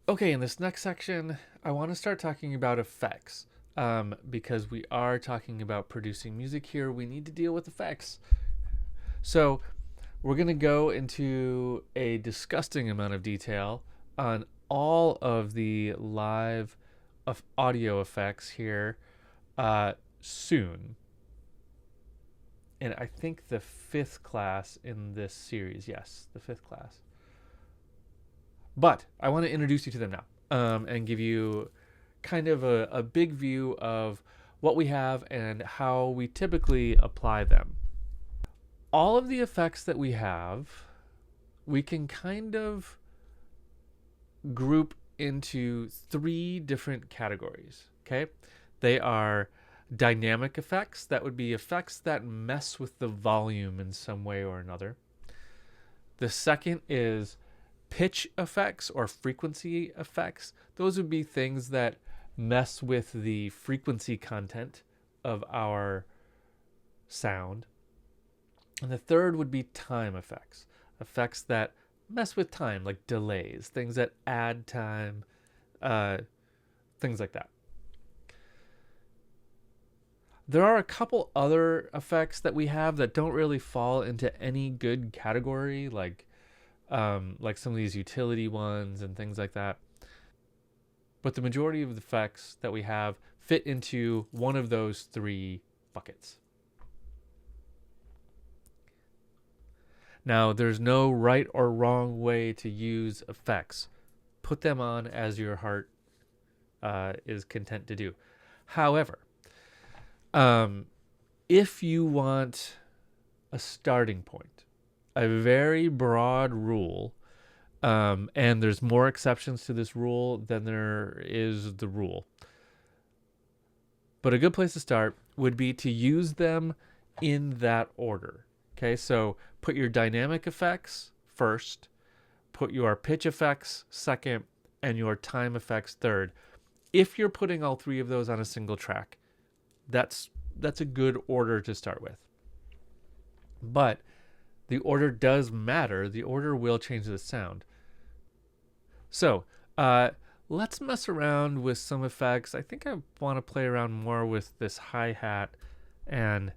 Okay, in this next section, I want to start talking about effects. Because we are talking about producing music here, we need to deal with effects. So, we're going to go into a disgusting amount of detail on all of the live of audio effects here soon. And I think the fifth class in this series, yes, the fifth class. But I want to introduce you to them now and give you kind of a big view of what we have and how we typically apply them. All of the effects that we have, we can kind of group into three different categories. Okay, they are dynamic effects, that would be effects that mess with the volume in some way or another. The second is pitch effects or frequency effects. Those would be things that mess with the frequency content of our sound. And the third would be time effects, effects that mess with time, like delays, things that add time, things like that. There are a couple other effects that we have that don't really fall into any good category, like some of these utility ones and things like that. But the majority of the effects that we have fit into one of those three buckets. Now, there's no right or wrong way to use effects. Put them on as your heart is content to do. However, if you want a starting point, a very broad rule, and there's more exceptions to this rule than there is the rule. But a good place to start would be to use them in that order. Okay, so put your dynamic effects first, put your pitch effects second, and your time effects third. If you're putting all three of those on a single track, that's a good order to start with. But the order does matter. The order will change the sound. So let's mess around with some effects. I think I want to play around more with this hi-hat and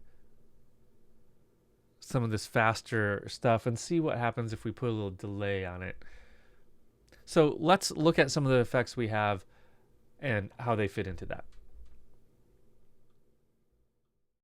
some of this faster stuff and see what happens if we put a little delay on it. So let's look at some of the effects we have and how they fit into that.